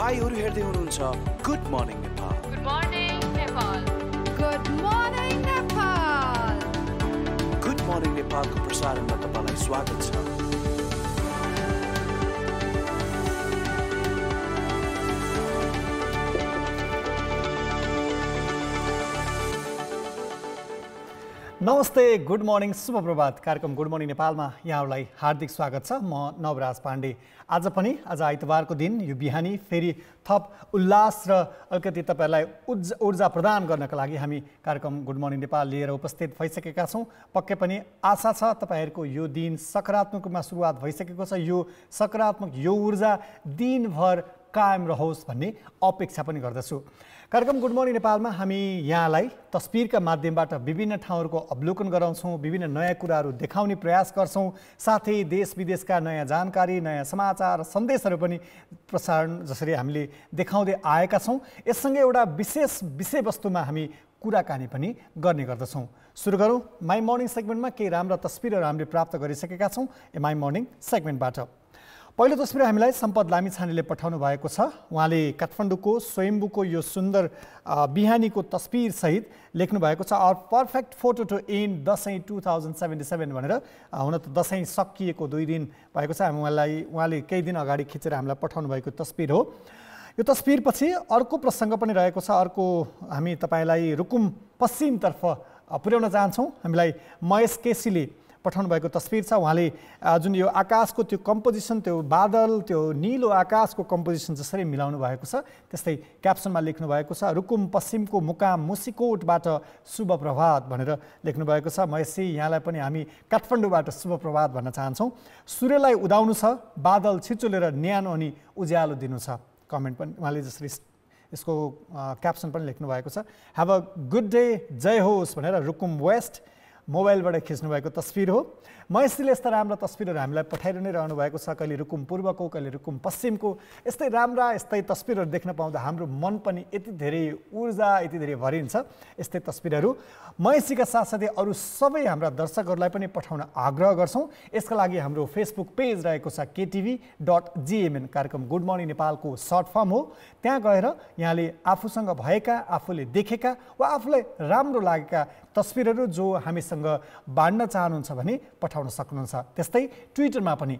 तपाईहरु हेर्दै हुनुहुन्छ good morning Nepal. Good morning Nepal. Good morning Nepal. Good morning नेपालको प्रसारणमा तपाईलाई स्वागत छ। नमस्ते, गुड मर्निङ, शुभ प्रभात। कार्यक्रम गुड मर्निङ नेपालमा यहाँहरूलाई हार्दिक स्वागत छ। म नवराज पाण्डे। आज आइतबारको दिन यो बिहानी फेरि थप उल्लास र अलिकति तपाईहरूलाई ऊर्जा प्रदान गर्नका लागि हामी कार्यक्रम गुड मर्निङ नेपाल लिएर उपस्थित भइसकेका छौँ। पक्कै पनि आशा छ तपाईँहरूको यो दिन सकारात्मकमा सुरुवात भइसकेको छ। यो सकारात्मक यो ऊर्जा दिनभर कायम रहोस् भन्ने अपेक्षा पनि गर्दछु। कार्यक्रम गुड मर्निङ नेपालमा हामी यहाँलाई तस्बिरका माध्यमबाट विभिन्न ठाउँहरूको अवलोकन गराउँछौँ, विभिन्न नयाँ कुराहरू देखाउने प्रयास गर्छौँ, साथै देश विदेशका नयाँ जानकारी, नयाँ समाचार, सन्देशहरू पनि प्रसारण जसरी हामीले देखाउँदै आएका छौँ। यससँगै एउटा विशेष विषयवस्तुमा हामी कुराकानी पनि गर्ने गर्दछौँ। सुरु गरौँ माई मर्निङ सेगमेन्टमा केही राम्रा तस्बिरहरू हामीले प्राप्त गरिसकेका छौँ माई मर्निङ सेगमेन्टबाट। पहिलो तस्बिर हामीलाई सम्पद लामिछानेले पठाउनु भएको छ। उहाँले काठमाडौँको स्वयम्भूको यो सुन्दर बिहानीको तस्बिरसहित लेख्नु भएको छ, our perfect photo to end Dashain 2077 भनेर। हुन त दसैँ सकिएको 2 दिन भएको छ। उहाँले केही दिन अगाडि खिचेर हामीलाई पठाउनु भएको तस्बिर हो। यो तस्बिरपछि अर्को प्रसङ्ग पनि रहेको छ। अर्को हामी तपाईँलाई रुकुम पश्चिमतर्फ पुर्याउन चाहन्छौँ। हामीलाई महेश केसीले पठाउनु भएको तस्बिर छ। उहाँले जुन यो आकाशको त्यो कम्पोजिसन, त्यो बादल, त्यो निलो आकाशको कम्पोजिसन जसरी मिलाउनु भएको छ, त्यस्तै क्याप्सनमा लेख्नु भएको छ, रुकुम पश्चिमको मुकाम मुसिकोटबाट शुभ प्रभात भनेर लेख्नु भएको छ। महेशजी, यहाँलाई पनि हामी काठमाडौँबाट शुभ प्रभात भन्न चाहन्छौँ। सूर्यलाई उदाउनु छ, बादल छिचोलेर न्यानो अनि उज्यालो दिनु छ। कमेन्ट पनि उहाँले जसरी यसको क्याप्सन पनि लेख्नु भएको छ, ह्याभ अ गुड डे, जय होस् भनेर रुकुम वेस्ट मोबाइलबाट खिच्नु भएको तस्बिर हो। महेशजीले यस्ता राम्रा तस्बिरहरू हामीलाई पठाइरहनु रहनु भएको छ। कहिले रुकुम पूर्वको, कहिले रुकुम पश्चिमको। यस्तै राम्रा यस्तै तस्बिरहरू देख्न पाउँदा हाम्रो मन पनि यति धेरै ऊर्जा, यति धेरै भरिन्छ। यस्तै तस्बिरहरू महेशजीका साथसाथै अरू सबै हाम्रा दर्शकहरूलाई पनि पठाउन आग्रह गर्छौँ। यसका लागि हाम्रो फेसबुक पेज रहेको छ KTV.GMN, कार्यक्रम गुड मर्निङ नेपालको सर्ट फर्म हो। त्यहाँ गएर यहाँले आफूसँग भएका, आफूले देखेका वा आफूलाई राम्रो लागेका तस्बिरहरू जो हामीसँग बाँड्न चाहनुहुन्छ भने पठाउन सक्नुहुन्छ। त्यस्तै ट्विटरमा पनि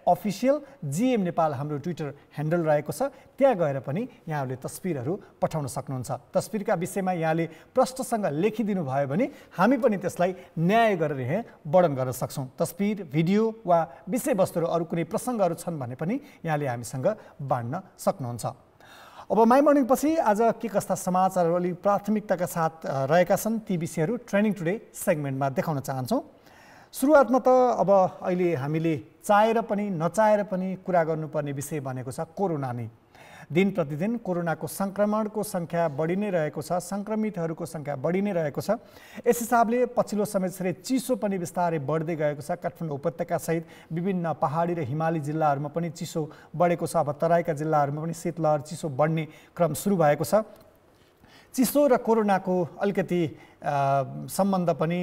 @officialgm नेपाल हाम्रो ट्विटर ह्यान्डल रहेको छ। त्यहाँ गएर पनि यहाँहरूले तस्बिरहरू पठाउन सक्नुहुन्छ। तस्बिरका विषयमा यहाँले प्रश्नसँग लेखिदिनु भयो भने हामी पनि त्यसलाई न्याय गरेर यहाँ वर्णन गर्न सक्छौँ। तस्बिर, भिडियो वा विषयवस्तुहरू अरू कुनै प्रसङ्गहरू छन् भने पनि यहाँले हामीसँग बाँड्न सक्नुहुन्छ। अब माई मर्निङ पछि आज के कस्ता समाचारहरू अलिक प्राथमिकताका साथ रहेका छन् ती विषयहरू ट्रेनिङ टुडे सेगमेन्टमा देखाउन चाहन्छौँ। सुरुवातमा त अब अहिले हामीले चाहेर पनि नचाहेर पनि कुरा गर्नुपर्ने विषय भनेको छ कोरोना नै। दिन प्रतिदिन कोरोनाको सङ्क्रमणको सङ्ख्या बढी नै रहेको छ, सङ्क्रमितहरूको सङ्ख्या बढी नै रहेको छ। यस हिसाबले पछिल्लो समयसरी चिसो पनि बिस्तारै बढ्दै गएको छ। काठमाडौँ उपत्यकासहित विभिन्न पहाडी र हिमाली जिल्लाहरूमा पनि चिसो बढेको छ। अब तराईका जिल्लाहरूमा पनि शीतलहर, चिसो बढ्ने क्रम सुरु भएको छ। चिसो र कोरोनाको अलिकति सम्बन्ध पनि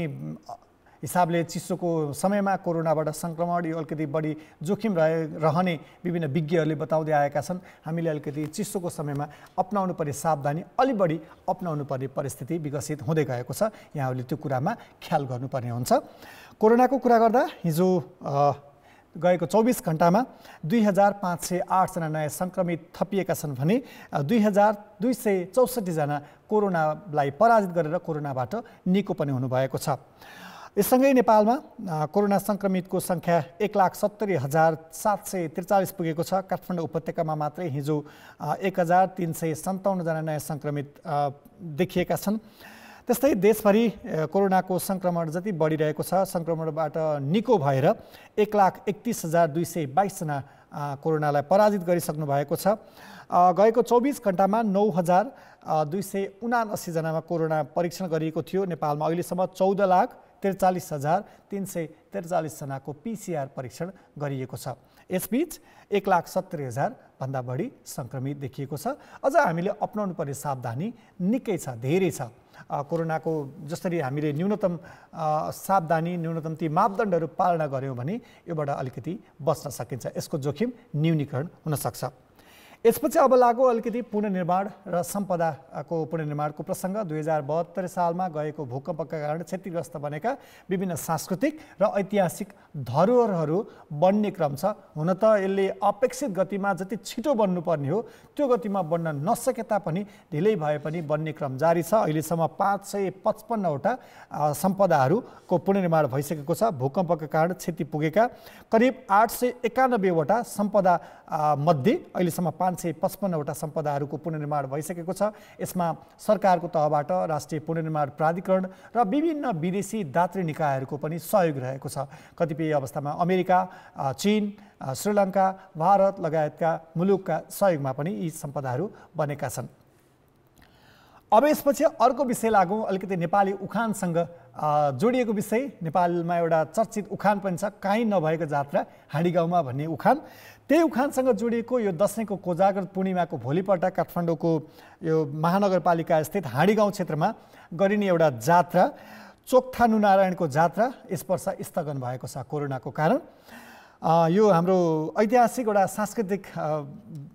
हिसाबले चिसोको समयमा कोरोनाबाट सङ्क्रमण यो अलिकति बढी जोखिम रहने विभिन्न विज्ञहरूले बताउँदै आएका छन्। हामीले अलिकति चिसोको समयमा अपनाउनु पर्ने सावधानी अलि बढी अपनाउनु पर्ने परिस्थिति विकसित हुँदै गएको छ। यहाँहरूले त्यो कुरामा ख्याल गर्नुपर्ने हुन्छ। कोरोनाको कुरा गर्दा हिजो गएको 24 घण्टामा 2508 जना नयाँ सङ्क्रमित थपिएका छन् भने 2264 जना कोरोनालाई पराजित गरेर कोरोनाबाट निको पनि हुनुभएको छ। यससँगै नेपालमा कोरोना सङ्क्रमितको सङ्ख्या 1,70,743 पुगेको छ। काठमाडौँ उपत्यकामा मात्रै हिजो 1,357 जना नयाँ सङ्क्रमित देखिएका छन्। त्यस्तै देशभरि कोरोनाको सङ्क्रमण जति बढिरहेको छ, सङ्क्रमणबाट निको भएर 1,31,222 जना कोरोनालाई पराजित गरिसक्नु भएको छ। गएको 24 घण्टामा 9,279 जनामा कोरोना परीक्षण गरिएको थियो। नेपालमा अहिलेसम्म 14,43,343 जनाको PCR परीक्षण गरिएको छ। यसबीच 1,70,000 भन्दा बढी सङ्क्रमित देखिएको छ। अझ हामीले अपनाउनु पर्ने सावधानी निकै छ, धेरै छ। कोरोनाको जसरी हामीले न्यूनतम सावधानी, न्यूनतम ती मापदण्डहरू पालना गऱ्यौँ भने योबाट अलिकति बच्न सकिन्छ, यसको जोखिम न्यूनीकरण हुन सक्छ। यसपछि अब लागु अलिकति पुनर्निर्माण र सम्पदाको पुनर्निर्माणको प्रसङ्ग। 2072 सालमा गएको भूकम्पका कारण क्षतिग्रस्त बनेका विभिन्न सांस्कृतिक र ऐतिहासिक धरोहरहरू बन्ने क्रम छ। हुन त यसले अपेक्षित गतिमा जति छिटो बन्नुपर्ने हो त्यो गतिमा बन्न नसके तापनि ढिलै भए पनि बन्ने क्रम जारी छ। अहिलेसम्म 555वटा सम्पदाहरूको पुनर्निर्माण भइसकेको छ। भूकम्पका कारण क्षति पुगेका करिब 891वटा सम्पदा मध्ये अहिलेसम्म 555वटा सम्पदाहरूको पुनर्निर्माण भइसकेको छ। यसमा सरकारको तहबाट राष्ट्रिय पुनर्निर्माण प्राधिकरण र विभिन्न विदेशी दात्री निकायहरूको पनि सहयोग रहेको छ। कतिपय अवस्थामा अमेरिका, चीन, श्रीलङ्का, भारत लगायतका मुलुकका सहयोगमा पनि यी सम्पदाहरू बनेका छन्। अब यसपछि अर्को विषय लागौँ, अलिकति नेपाली उखानसँग जोडिएको विषय। नेपालमा एउटा चर्चित उखान पनि छ, काहीँ नभएको जात्रा हाँडी गाउँमा भन्ने उखान। त्यही उखानसँग जोडिएको यो दशैँको कोजागर पूर्णिमाको भोलिपल्ट काठमाडौँको यो महानगरपालिका स्थित हाँडी गाउँ क्षेत्रमा गरिने एउटा जात्रा चोकथानु नारायणको जात्रा यस वर्ष स्थगन भएको छ कोरोनाको कारण। यो हाम्रो ऐतिहासिक एउटा सांस्कृतिक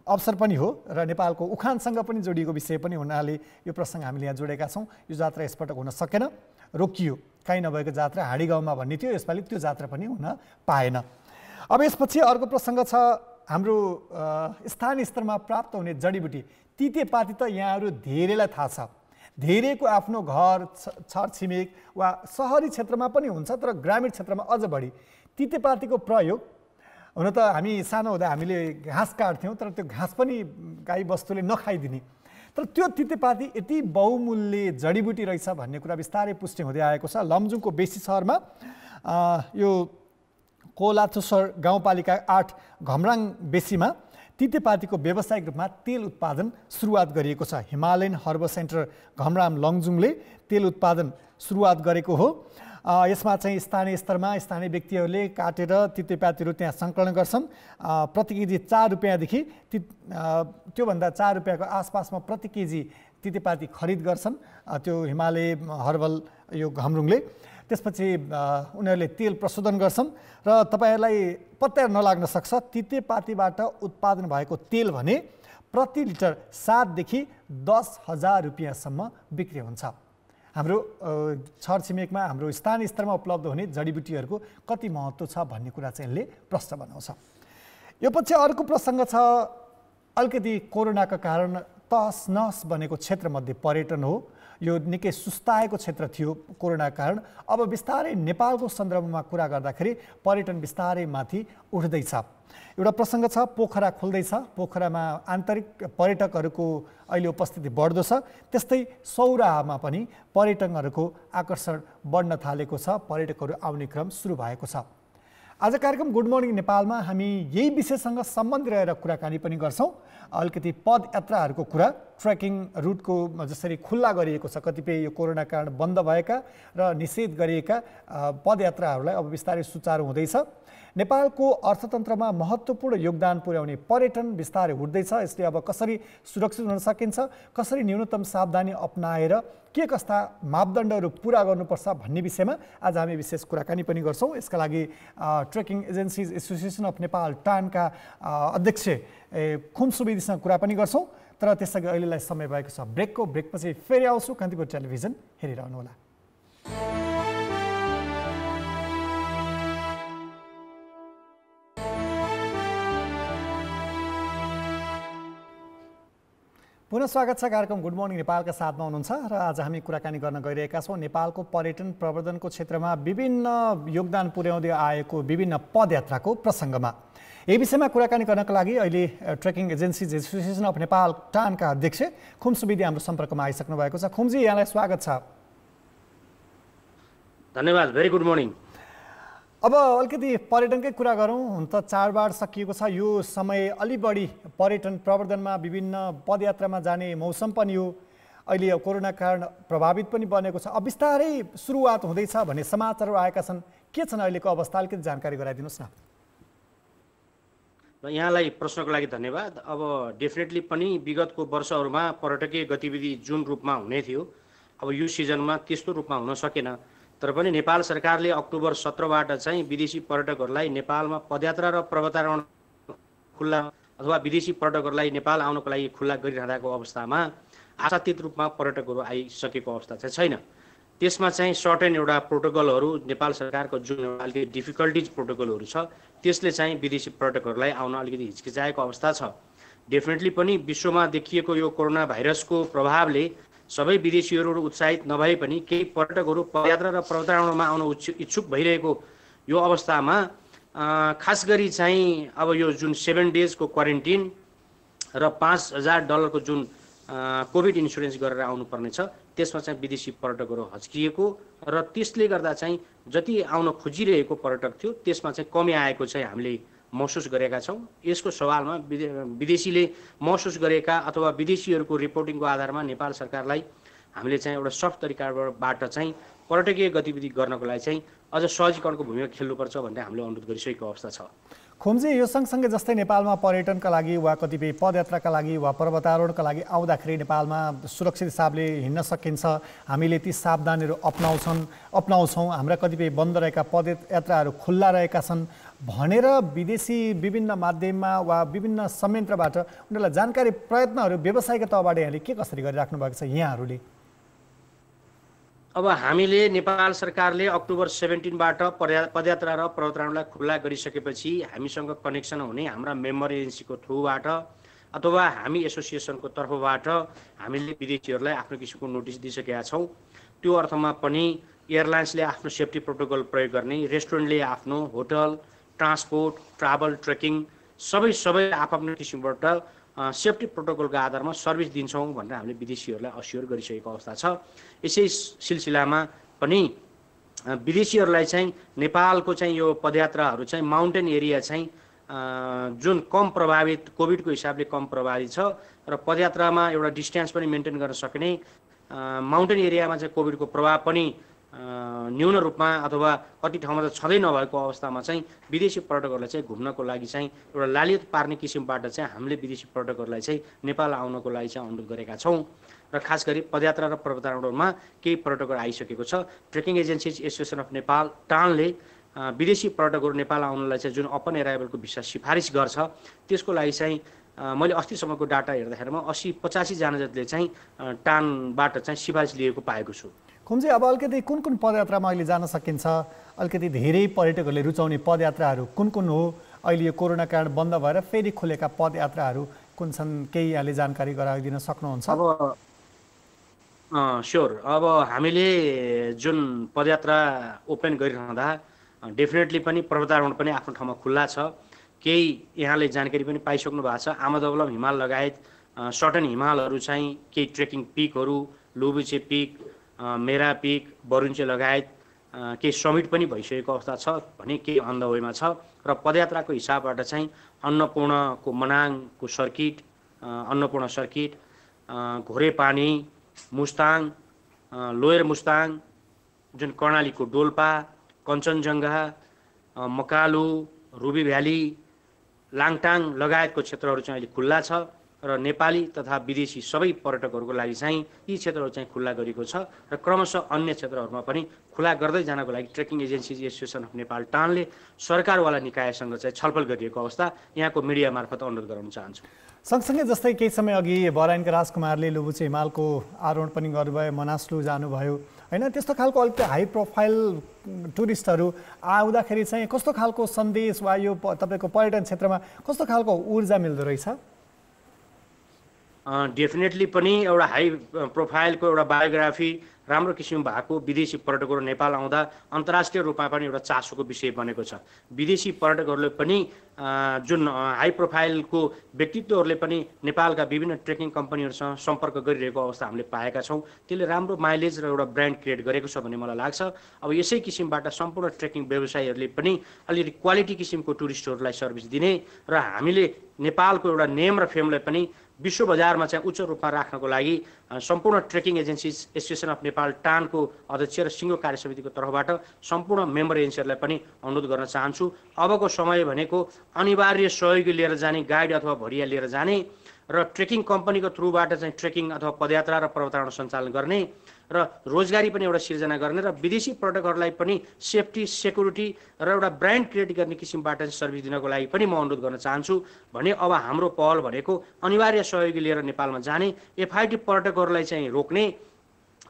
अवसर पनि हो र नेपालको उखानसँग पनि जोडिएको विषय पनि हुनाले यो प्रसङ्ग हामीले यहाँ जोडेका छौँ। यो जात्रा यसपटक हुन सकेन, रोकियो। काहीँ नभएको जात्रा हाँडी गाउँमा भन्ने थियो, यसपालि त्यो जात्रा पनि हुन पाएन। अब यसपछि अर्को प्रसङ्ग छ हाम्रो स्थानीय स्तरमा प्राप्त हुने जडीबुटी तितेपाती। त यहाँहरू धेरैलाई थाहा छ, धेरैको आफ्नो घर छरछिमेक वा सहरी क्षेत्रमा पनि हुन्छ, तर ग्रामीण क्षेत्रमा अझ बढी तितेपातीको प्रयोग। हुन त हामी सानो हुँदा हामीले घाँस काट्थ्यौँ, तर त्यो घाँस पनि गाई बस्तुले नखाइदिने। तर त्यो तितेपाती यति बहुमूल्य जडीबुटी रहेछ भन्ने कुरा बिस्तारै पुष्टि हुँदै आएको छ। लमजुङको बेसी सहरमा यो कोलाथुसर गाउँपालिका 8 घमराङ बेसीमा तितेपातीको व्यावसायिक रूपमा तेल उत्पादन सुरुवात गरिएको छ। हिमालयन हर्ब सेन्टर घमराम लङजुङले तेल उत्पादन सुरुवात गरेको हो। यसमा चाहिँ स्थानीय स्तरमा स्थानीय व्यक्तिहरूले काटेर तितेपातीहरू त्यहाँ सङ्कलन गर्छन्। प्रति केजी 4 रुपियाँदेखि त्योभन्दा 4 रुपियाँको आसपासमा प्रति केजी तितेपाती खरिद गर्छन् त्यो हिमालय हर्बल यो घमरुङले। त्यसपछि उनीहरूले तेल प्रशोधन गर्छन् र तपाईँहरूलाई पत्ता नलाग्न सक्छ तितेपातीबाट उत्पादन भएको तेल भने प्रति लिटर 7 देखि 10,000 रुपियाँसम्म बिक्री हुन्छ। हाम्रो छरछिमेकमा हाम्रो स्थानीय स्तरमा उपलब्ध हुने जडीबुटीहरूको कति महत्त्व छ भन्ने कुरा चाहिँ यसले प्रश्न बनाउँछ। यो पछि अर्को प्रसङ्ग छ, अलिकति कोरोनाका कारण तहस नहस बनेको क्षेत्रमध्ये पर्यटन हो। यो निकै सुस्ताएको क्षेत्र थियो कोरोनाका कारण। अब बिस्तारै नेपालको सन्दर्भमा कुरा गर्दाखेरि पर्यटन बिस्तारै माथि उठ्दैछ। एउटा प्रसङ्ग छ, पोखरा खुल्दैछ। पोखरामा आन्तरिक पर्यटकहरूको अहिले उपस्थिति बढ्दो छ। त्यस्तै सौराहामा पनि पर्यटकहरूको आकर्षण बढ्न थालेको छ। पर्यटकहरू आउने क्रम सुरु भएको छ। आज कार्यक्रम गुड मर्निङ नेपालमा हामी यही विषयसँग सम्बन्ध रहेर कुराकानी पनि गर्छौँ। अलिकति पदयात्राहरूको कुरा, ट्रेकिङ रुटको जसरी खुल्ला गरिएको छ, कतिपय यो कोरोना कारण बन्द भएका र निषेध गरिएका पदयात्राहरूलाई अब बिस्तारै सुचारू हुँदैछ। नेपालको अर्थतन्त्रमा महत्त्वपूर्ण योगदान पुर्याउने पर्यटन बिस्तारै उठ्दैछ। यसले अब कसरी सुरक्षित हुन सकिन्छ, कसरी न्यूनतम सावधानी अपनाएर के कस्ता मापदण्डहरू पुरा गर्नुपर्छ भन्ने विषयमा आज हामी विशेष कुराकानी पनि गर्छौँ। यसका लागि trekking agencies association of Nepal टानका अध्यक्ष खुम सुवेदीसँग कुरा पनि गर्छौँ। तर त्यसअघि अहिलेलाई समय भएको छ ब्रेकको। ब्रेकपछि फेरि आउँछु। कान्तिपुर टेलिभिजन हेरिरहनुहोला। पुनः स्वागत छ। कार्यक्रम गुड मर्निङ नेपालका साथमा हुनुहुन्छ र आज हामी कुराकानी गर्न गइरहेका छौँ नेपालको पर्यटन प्रवर्धनको क्षेत्रमा विभिन्न योगदान पुर्याउँदै आएको विभिन्न पदयात्राको प्रसङ्गमा। यही विषयमा कुराकानी गर्नका लागि अहिले trekking agencies association of Nepal टानका अध्यक्ष खुम सुवेदी हाम्रो सम्पर्कमा आइसक्नु भएको छ। खुमजी, यहाँलाई स्वागत छ। धन्यवाद। Very good morning. अब अलिकति पर्यटनकै कुरा गरौँ। हुन त चाडबाड सकिएको छ, यो समय अलि बढी पर्यटन प्रवर्धनमा विभिन्न पदयात्रामा जाने मौसम पनि हो। अहिले कोरोना कारण प्रभावित पनि बनेको छ। अब बिस्तारै सुरुवात हुँदैछ भन्ने समाचारहरू आएका छन्। के छन् अहिलेको अवस्था, अलिकति जानकारी गराइदिनुहोस् न। यहाँलाई प्रश्नको लागि धन्यवाद। अब डेफिनेटली पनि विगतको वर्षहरूमा पर्यटकीय गतिविधि जुन रूपमा हुने थियो, अब यो सिजनमा त्यस्तो रूपमा हुन सकेन। तर पनि नेपाल सरकारले अक्टोबर 17बाट चाहिँ विदेशी पर्यटकहरूलाई नेपालमा पदयात्रा र पर्वतारोहण खुल्ला अथवा विदेशी पर्यटकहरूलाई नेपाल आउनको लागि खुल्ला गरिरहँदाको अवस्थामा आशातीत रूपमा पर्यटकहरू आइसकेको अवस्था चाहिँ छैन। त्यसमा चाहिँ सर्टेन एउटा प्रोटोकलहरू नेपाल सरकारको जुन अलिकति डिफिकल्टिज प्रोटोकलहरू छ त्यसले चाहिँ विदेशी पर्यटकहरूलाई आउन अलिकति हिचकिचाएको अवस्था छ। डेफिनेटली पनि विश्वमा देखिएको यो कोरोना भाइरसको प्रभावले सबै विदेशीहरू उत्साहित नभए पनि केही पर्यटकहरू पदयात्रा र प्रवतारणमा आउन इच्छुक भइरहेको यो अवस्थामा खास गरी चाहिँ अब यो जुन 7 डेजको क्वारेन्टिन र $5,000 जुन कोभिड इन्सुरेन्स गरेर आउनुपर्ने छ त्यसमा चाहिँ विदेशी पर्यटकहरू हच्किएको र त्यसले गर्दा चाहिँ जति आउन खोजिरहेको पर्यटक थियो त्यसमा चाहिँ कमी आएको चाहिँ हामीले महसुस गरेका छौँ। यसको सवालमा विदेशीले महसुस गरेका अथवा विदेशीहरूको रिपोर्टिङको आधारमा नेपाल सरकारलाई हामीले चाहिँ एउटा सफ्ट तरिकाबाट चाहिँ पर्यटकीय गतिविधि गर्नको लागि चाहिँ अझ सहजीकरणको भूमिका खेल्नुपर्छ भन्ने हामीले अनुरोध गरिसकेको अवस्था छ। खुम्जी, यो सँगसँगै जस्तै नेपालमा पर्यटनका लागि वा कतिपय पदयात्राका लागि वा पर्वतारोहणका लागि आउँदाखेरि नेपालमा सुरक्षित हिसाबले हिँड्न सकिन्छ, हामीले ती सावधानीहरू अपनाउँछौँ, हाम्रा कतिपय बन्द रहेका पदयात्राहरू खुल्ला रहेका छन् भनेर विदेशी विभिन्न माध्यममा वा विभिन्न संयन्त्रबाट उनीहरूलाई जानकारी प्रयत्नहरू व्यवसायिक तहबाट यहाँले के कसरी गरिराख्नु भएको छ यहाँहरूले? अब हामीले नेपाल सरकारले अक्टोबर 17बाट पदयात्रा र पर्वतारोहणलाई खुल्ला गरिसकेपछि हामीसँग कनेक्सन हुने हाम्रा मेम्बर एजेन्सीको थ्रुबाट अथवा हामी एसोसिएसनको तर्फबाट हामीले विदेशीहरूलाई आफ्नो किसिमको नोटिस दिइसकेका छौँ। त्यो अर्थमा पनि एयरलाइन्सले आफ्नो सेफ्टी प्रोटोकल प्रयोग गर्ने, रेस्टुरेन्टले आफ्नो होटल, ट्रान्सपोर्ट, ट्राभल, ट्रेकिङ सबै आफ्नो किसिमबाट सेफ्टी प्रोटोकलको आधारमा सर्भिस दिन्छौँ भनेर हामीले विदेशीहरूलाई अस्योर गरिसकेको अवस्था छ। यसै सिलसिलामा पनि विदेशीहरूलाई चाहिँ नेपालको चाहिँ यो पदयात्राहरू चाहिँ माउन्टेन एरिया चाहिँ जुन कम प्रभावित कोभिडको हिसाबले कम प्रभावित छ र पदयात्रामा एउटा डिस्टेन्स पनि मेन्टेन गर्न सक्ने, माउन्टेन एरियामा चाहिँ कोभिडको प्रभाव पनि न्यून रूपमा अथवा कति ठाउँमा त छँदै नभएको अवस्थामा चाहिँ विदेशी पर्यटकहरूलाई चाहिँ घुम्नको लागि चाहिँ एउटा लालित पार्ने किसिमबाट चाहिँ हामीले विदेशी पर्यटकहरूलाई चाहिँ नेपाल आउनको लागि चाहिँ अनुरोध गरेका छौँ। र खास गरी पदयात्रा र पर्वतारोहणमा केही पर्यटकहरू आइसकेको छ। Trekking agencies association of Nepal टानले विदेशी पर्यटकहरू नेपाल आउनलाई चाहिँ जुन ओपन एराइभलको भिसा सिफारिस गर्छ त्यसको लागि चाहिँ मैले अस्तिसम्मको डाटा हेर्दाखेरिमा 80-85 जना जतिले चाहिँ टानबाट चाहिँ सिफारिस लिएको पाएको छु। खुम्जी, अब अलिकति कुन कुन पदयात्रामा अहिले जान सकिन्छ? अलिकति धेरै पर्यटकहरूले रुचाउने पदयात्राहरू कुन हो? अहिले यो कोरोना कारण बन्द भएर फेरि खुलेका पदयात्राहरू कुन छन्? केही यहाँले जानकारी गराइदिन सक्नुहुन्छ? अब स्योर, अब हामीले जुन पदयात्रा ओपन गरिरहँदा डेफिनेटली पनि पर्वतारोहण पनि आफ्नो ठाउँमा खुल्ला छ। केही यहाँले जानकारी पनि पाइसक्नु भएको छ। आमादवलम हिमाल लगायत सर्टन हिमालहरू चाहिँ केही ट्रेकिङ पिकहरू, लुबुचे पिक, मेरा पिक, बरुन्चे लगायत केही समिट पनि भइसकेको अवस्था छ भने केही अन द वेमा छ। र पदयात्राको हिसाबबाट चाहिँ अन्नपूर्णको मनाङको circuit, Annapurna circuit, Ghorepani, Mustang, lower Mustang, जुन कर्णालीको डोल्पा, कञ्चनजङ्घा, मकालु, रुबी भ्याली, लाङटाङ लगायतको क्षेत्रहरू चाहिँ अहिले खुल्ला छ र नेपाली तथा विदेशी सबै पर्यटकहरूको लागि चाहिँ यी क्षेत्रहरू चाहिँ खुल्ला गरिएको छ र क्रमशः अन्य क्षेत्रहरूमा पनि खुल्ला गर्दै जानको लागि trekking agencies association of Nepal टानले सरकारवाला निकायसँग चाहिँ छलफल गरिएको अवस्था यहाँको मिडिया मार्फत अनुरोध गराउन चाहन्छु। सँगसँगै जस्तै केही समय अघि बराइनका राजकुमारले लुबुचे हिमालको आरोहण पनि गर्नुभयो, मनासलु जानुभयो होइन? त्यस्तो खालको अलिकति हाई प्रोफाइल टुरिस्टहरू आउँदाखेरि चाहिँ कस्तो खालको सन्देश वा यो तपाईँको पर्यटन क्षेत्रमा कस्तो खालको ऊर्जा मिल्दो रहेछ? डेफिनेटली पनि एउटा हाई प्रोफाइलको एउटा बायोग्राफी राम्रो किसिम भएको विदेशी पर्यटकहरू नेपाल आउँदा अन्तर्राष्ट्रिय रूपमा पनि एउटा चासोको विषय बनेको छ। विदेशी पर्यटकहरूले पनि जुन हाई प्रोफाइलको व्यक्तित्वहरूले पनि नेपालका विभिन्न ट्रेकिङ कम्पनीहरूसँग सम्पर्क गरिरहेको अवस्था हामीले पाएका छौँ। त्यसले राम्रो माइलेज र एउटा ब्रान्ड क्रिएट गरेको छ भन्ने मलाई लाग्छ। अब यसै किसिमबाट सम्पूर्ण ट्रेकिङ व्यवसायीहरूले पनि अलिकति क्वालिटी किसिमको टुरिस्टहरूलाई सर्भिस दिने र हामीले नेपालको एउटा नेम र फेमलाई पनि विश्व बजारमा चाहिँ उच्च रूपमा राख्नको लागि सम्पूर्ण trekking agencies association of Nepal टानको अध्यक्ष र सिङ्गो कार्य समितिको तर्फबाट सम्पूर्ण मेम्बर एजेन्सीहरूलाई पनि अनुरोध गर्न चाहन्छु। अबको समय भनेको अनिवार्य सहयोगी लिएर जाने, गाइड अथवा भरिया लिएर जाने र ट्रेकिङ कम्पनीको थ्रुबाट चाहिँ ट्रेकिङ अथवा पदयात्रा र पर्वतारोहण सञ्चालन गर्ने र रोजगारी पनि एउटा सिर्जना गर्ने र विदेशी पर्यटकहरूलाई पनि सेफ्टी सेक्युरिटी र एउटा ब्रान्ड क्रिएट गर्ने किसिमबाट चाहिँ सर्भिस दिनको लागि पनि म अनुरोध गर्न चाहन्छु भने अब हाम्रो पहल भनेको अनिवार्य सहयोगी लिएर नेपालमा जाने एफआइटी पर्यटकहरूलाई चाहिँ रोक्ने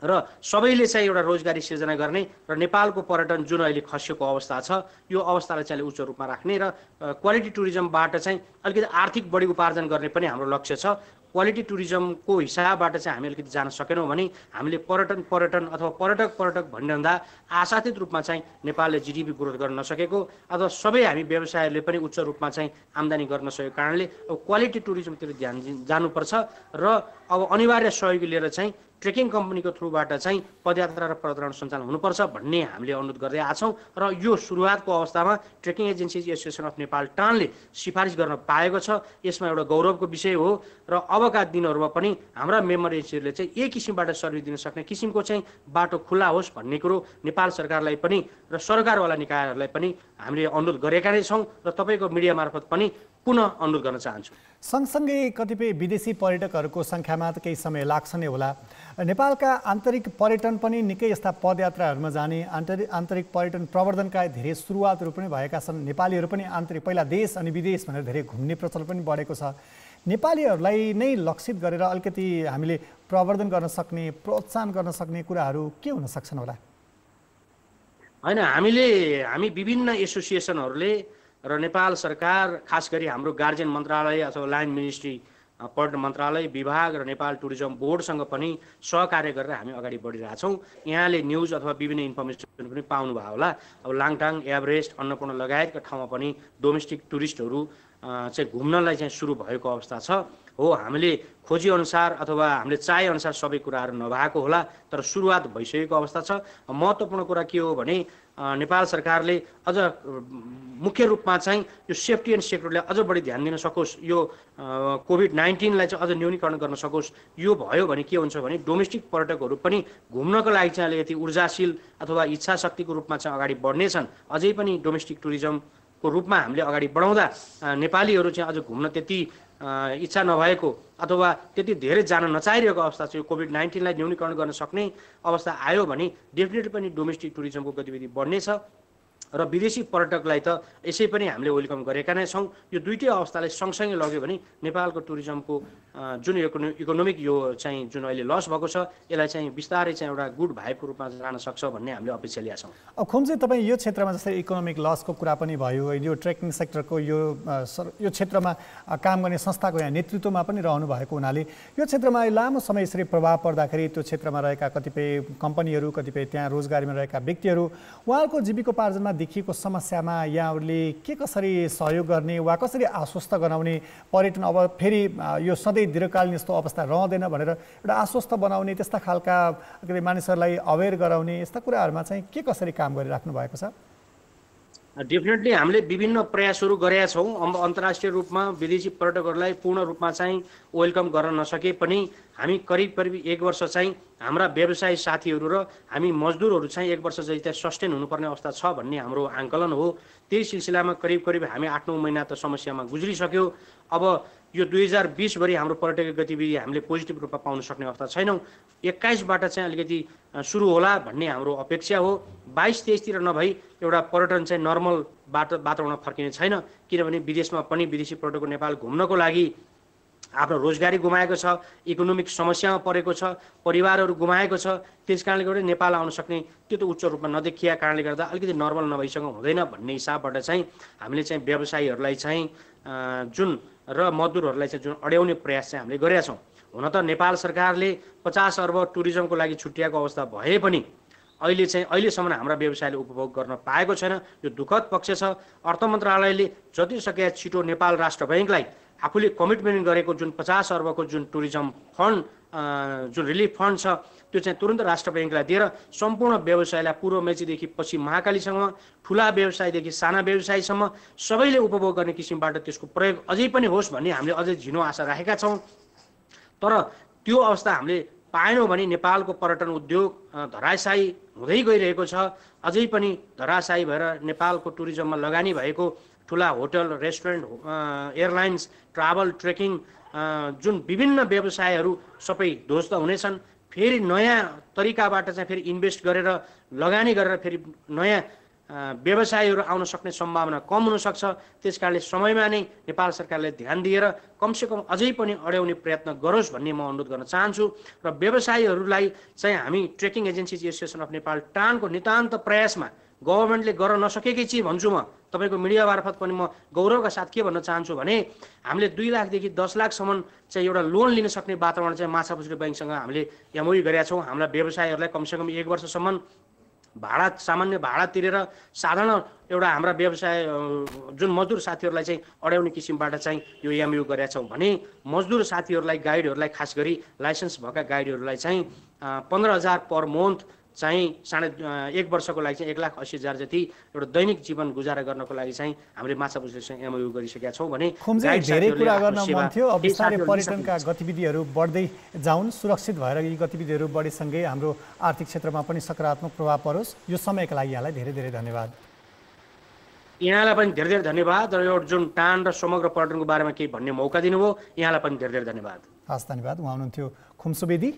र सबैले चाहिँ एउटा रोजगारी सिर्जना गर्ने र नेपालको पर्यटन जुन अहिले खसिएको अवस्था छ यो अवस्थालाई चाहिँ उच्च रूपमा राख्ने र क्वालिटी टुरिज्मबाट चाहिँ अलिकति आर्थिक बढी उपार्जन गर्ने पनि हाम्रो लक्ष्य छ। क्वालिटी टुरिज्मको हिसाबबाट चाहिँ हामी अलिकति जान सकेनौँ भने हामीले पर्यटन अथवा पर्यटक भन्दा आशातीत रूपमा चाहिँ नेपालले जिडिपी ग्रोथ गर्न नसकेको अथवा सबै हामी व्यवसायहरूले पनि उच्च रूपमा चाहिँ आम्दानी गर्न सकेको कारणले अब क्वालिटी टुरिज्मतिर ध्यान जानुपर्छ र अब अनिवार्य सहयोगी लिएर चाहिँ ट्रेकिङ कम्पनीको थ्रुबाट चाहिँ पदयात्रा र पर्वतारोहण सञ्चालन हुनुपर्छ भन्ने हामीले अनुरोध गर्दै आएको छौँ र यो सुरुवातको अवस्थामा trekking agencies association of Nepal टानले सिफारिस गर्न पाएको छ। यसमा एउटा गौरवको विषय हो र अबका दिनहरूमा पनि हाम्रा मेम्बर एजेन्सीहरूले चाहिँ यही किसिमबाट सर्भिस दिन सक्ने किसिमको चाहिँ बाटो खुल्ला होस् भन्ने कुरो नेपाल सरकारलाई पनि र सरकारवाला निकायहरूलाई पनि हामीले अनुरोध गरेका नै छौँ र तपाईँको मिडिया मार्फत पनि पुनः अनुरोध गर्न चाहन्छु। सँगसँगै कतिपय विदेशी पर्यटकहरूको सङ्ख्यामा त केही समय लाग्छ नै होला। नेपालका आन्तरिक पर्यटन पनि निकै यस्ता पदयात्राहरूमा जाने आन्तरिक पर्यटन प्रवर्धनका धेरै सुरुवातहरू पनि भएका छन्। नेपालीहरू पनि आन्तरिक पहिला देश अनि विदेश भनेर धेरै घुम्ने प्रचलन पनि बढेको छ। नेपालीहरूलाई नै लक्षित गरेर अलिकति हामीले प्रवर्धन गर्न सक्ने प्रोत्साहन गर्न सक्ने कुराहरू के हुन सक्छन् होला? होइन, हामी विभिन्न एसोसिएसनहरूले र नेपाल सरकार खास गरी हाम्रो गार्जियन मन्त्रालय अथवा लाइन मिनिस्ट्री पर्यटन मन्त्रालय विभाग र नेपाल टुरिज्म बोर्डसँग पनि सहकार्य गरेर हामी अगाडि बढिरहेछौँ। यहाँले न्युज अथवा विभिन्न इन्फर्मेसन पनि पाउनुभयो होला। अब लाङटाङ, एभरेस्ट, अन्नपूर्ण लगायतका ठाउँमा पनि डोमेस्टिक टुरिस्टहरू चाहिँ घुम्नलाई चाहिँ सुरु भएको अवस्था छ। हो, हामीले खोजी अनुसार अथवा हामीले चाहे अनुसार सबै कुराहरू नभएको होला, तर सुरुवात भइसकेको अवस्था छ। महत्त्वपूर्ण कुरा के हो भने नेपाल सरकारले अझ मुख्य रूपमा चाहिँ यो सेफ्टी एन्ड सेक्युरिटीलाई अझ बढी ध्यान दिन सकोस्, यो कोभिड-19लाई चाहिँ अझ न्यूनीकरण गर्न सकोस्। यो भयो भने के हुन्छ भने डोमेस्टिक पर्यटकहरू पनि घुम्नको लागि चाहिँ अलिकति ऊर्जाशील अथवा इच्छा शक्तिको रूपमा चाहिँ अगाडि बढ्नेछन्। अझै पनि डोमेस्टिक टुरिज्मको रूपमा हामीले अगाडि बढाउँदा नेपालीहरू चाहिँ अझ घुम्न त्यति इच्छा नभएको अथवा त्यति धेरै जान नचाहिरहेको अवस्था छ। यो कोभिड-19लाई न्यूनीकरण गर्न सक्ने अवस्था आयो भने डेफिनेटली पनि डोमेस्टिक टुरिज्मको गतिविधि बढ्नेछ र विदेशी पर्यटकलाई त यसै पनि हामीले वेलकम गरेका नै छौँ। यो दुईटै अवस्थालाई सँगसँगै लग्यो भने नेपालको टुरिज्मको जुन इकोनोमिक यो चाहिँ जुन अहिले लस भएको छ यसलाई चाहिँ बिस्तारै चाहिँ एउटा गुड भाइबको रूपमा जान सक्छ भन्ने हामीले अपेक्षा लिएका छौँ। अब खुम्जी, तपाईँ यो क्षेत्रमा जस्तै इकोनोमिक लसको कुरा पनि भयो, यो ट्रेकिङ सेक्टरको यो क्षेत्रमा काम गर्ने संस्थाको यहाँ नेतृत्वमा पनि रहनु भएको हुनाले यो क्षेत्रमा लामो समय यसरी प्रभाव पर्दाखेरि त्यो क्षेत्रमा रहेका कतिपय कम्पनीहरू, कतिपय त्यहाँ रोजगारीमा रहेका व्यक्तिहरू, उहाँहरूको जीविकोपार्जनमा देखिएको समस्यामा यहाँहरूले के कसरी सहयोग गर्ने वा कसरी आश्वस्त गराउने, पर्यटन अब फेरि यो सधैँ दीर्घकालीन यस्तो अवस्था रहँदैन भनेर एउटा आश्वस्त बनाउने, त्यस्ता खालका मानिसहरूलाई अवेर गराउने, यस्ता कुराहरूमा चाहिँ के कसरी काम गरिराख्नु भएको छ? डेफिनेटली हामीले विभिन्न प्रयासहरू गरेका छौँ। अन्तर्राष्ट्रिय रूपमा विदेशी पर्यटकहरूलाई पूर्ण रूपमा चाहिँ वेलकम गर्न नसके पनि हामी करिब 1 वर्ष चाहिँ हाम्रा व्यवसायी साथीहरू र हामी मजदुरहरू चाहिँ 1 वर्ष जति त्यहाँ सस्टेन हुनुपर्ने अवस्था छ भन्ने हाम्रो आङ्कलन हो। त्यही सिलसिलामा करिब हामी 8-9 महिना त समस्यामा गुज्रिसक्यो। अब यो 2020भरि हाम्रो पर्यटकीय गतिविधि हामीले पोजिटिभ रूपमा पाउन सक्ने अवस्था छैनौँ। 21बाट चाहिँ अलिकति सुरु होला भन्ने हाम्रो अपेक्षा हो। 22-23तिर नभई एउटा पर्यटन चाहिँ नर्मल वातावरणमा फर्किने छैन, किनभने विदेशमा पनि विदेशी पर्यटकको नेपाल घुम्नको लागि आफ्नो रोजगारी गुमाएको छ, इकोनोमिक समस्यामा परेको छ, परिवारहरू गुमाएको छ। त्यस कारणले गर्दा नेपाल आउन सक्ने त्यो त उच्च रूपमा नदेखिया कारणले गर्दा अलिकति नर्मल नभइसँग हुँदैन भन्ने हिसाबबाट चाहिँ हामीले चाहिँ व्यवसायीहरूलाई चाहिँ जुन र मजदुरहरूलाई चाहिँ जुन अड्याउने प्रयास चाहिँ हामीले गरेका छौँ। हुन त नेपाल सरकारले 50 अर्ब टुरिज्मको लागि छुट्याएको अवस्था भए पनि अहिलेसम्म हाम्रा व्यवसायले उपभोग गर्न पाएको छैन। यो दुःखद पक्ष छ। अर्थ मन्त्रालयले जति सके छिटो नेपाल राष्ट्र बैङ्कलाई आफूले कमिटमेन्ट गरेको जुन 50 अर्बको जुन टुरिज्म फन्ड जुन रिलिफ फन्ड छ त्यो चाहिँ तुरन्त राष्ट्र बैङ्कलाई दिएर सम्पूर्ण व्यवसायलाई पूर्व मेचीदेखि पछि महाकालीसम्म, ठुला व्यवसायदेखि साना व्यवसायसम्म सबैले उपभोग गर्ने किसिमबाट त्यसको प्रयोग अझै पनि होस् भन्ने हामीले अझै झिनो आशा राखेका छौँ। तर त्यो अवस्था हामीले पाएनौँ भने नेपालको पर्यटन उद्योग धराशायी हुँदै गइरहेको छ। अझै पनि धराशायी भएर नेपालको टुरिज्ममा लगानी भएको ठुला hotel, restaurant, airlines, travel, trekking जुन विभिन्न व्यवसायहरू सबै ध्वस्त हुनेछन्। फेरि नयाँ तरिकाबाट चाहिँ फेरि इन्भेस्ट गरेर लगानी गरेर फेरि नयाँ व्यवसायहरू आउन सक्ने सम्भावना कम हुनसक्छ। त्यस कारणले समयमा नै नेपाल सरकारले ध्यान दिएर कमसेकम अझै पनि अड्याउने प्रयत्न गरोस् भन्ने म अनुरोध गर्न चाहन्छु। र व्यवसायीहरूलाई चाहिँ हामी trekking agencies association of Nepal टानको नितान्त प्रयासमा गभर्मेन्टले गर्न नसकेकै चिज भन्छु म तपाईँको मिडिया मार्फत पनि म गौरवका साथ के भन्न चाहन्छु भने हामीले 2 लाखदेखि 10 लाखसम्म चाहिँ एउटा लोन लिन सक्ने वातावरण चाहिँ माछा पुछ्रे बैङ्कसँग हामीले एमओयू गरेका छौँ। हाम्रा व्यवसायीहरूलाई कमसेकम 1 वर्षसम्म सामान्य भाडा तिरेर साधारण एउटा हाम्रा व्यवसाय जुन मजदुर साथीहरूलाई चाहिँ अड्याउने किसिमबाट चाहिँ यो एमओयू गरेका छौँ भने मजदुर साथीहरूलाई गाइडहरूलाई खास गरी लाइसेन्स भएका गाइडहरूलाई चाहिँ 15,000 पर मन्थ चाहिँ 1 वर्षको लागि चाहिँ 1,80,000 जति एउटा दैनिक जीवन गुजारा गर्नको लागि चाहिँ हामीले माछा पुछ्रेसँग एमओयू गरिसकेका छौँ भने धेरै कुरा गर्न मन थियो। अब बिस्तारै पर्यटनका गतिविधिहरू बढ्दै जाउन्, सुरक्षित भएर यी गतिविधिहरू बढेसँगै हाम्रो आर्थिक क्षेत्रमा पनि सकारात्मक प्रभाव परोस्। यो समयका लागि यहाँलाई धेरै धेरै धन्यवाद। यहाँलाई पनि धेरै धेरै धन्यवाद र यो जुन टान र समग्र पर्यटनको बारेमा केही भन्ने मौका दिनुभयो यहाँलाई पनि धेरै धेरै धन्यवाद। हस्, धन्यवाद। उहाँ हुनुहुन्थ्यो खुम्सुबेदी,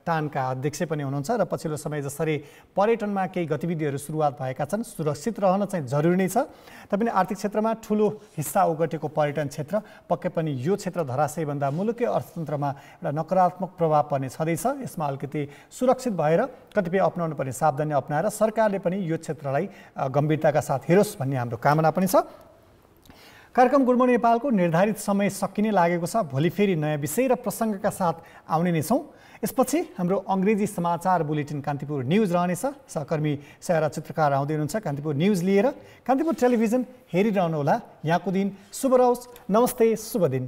टानका अध्यक्ष पनि हुनुहुन्छ र पछिल्लो समय जसरी पर्यटनमा केही गतिविधिहरू सुरुवात भएका छन्, सुरक्षित रहन चाहिँ जरुरी नै छ। तैपनि आर्थिक क्षेत्रमा ठुलो हिस्सा ओगटेको पर्यटन क्षेत्र पक्कै पनि यो क्षेत्र धराशयीभन्दा मुलुकै अर्थतन्त्रमा एउटा नकारात्मक प्रभाव पर्ने छँदैछ। यसमा अलिकति सुरक्षित भएर कतिपय अपनाउनु पर्ने सावधानी अपनाएर सरकारले पनि यो क्षेत्रलाई गम्भीरताका साथ हेरोस् भन्ने हाम्रो कामना पनि छ। कार्यक्रम गुड मर्निङ नेपालको निर्धारित समय सकिने लागेको छ। भोलि फेरि नयाँ विषय र प्रसङ्गका साथ आउने नै छौँ। यसपछि हाम्रो अङ्ग्रेजी समाचार बुलेटिन कान्तिपुर न्युज रहनेछ। सहकर्मी सयरा चित्रकार आउँदै हुनुहुन्छ कान्तिपुर न्युज लिएर। कान्तिपुर टेलिभिजन हेरिरहनुहोला। यहाँको दिन शुभ रहोस्। नमस्ते, शुभ दिन।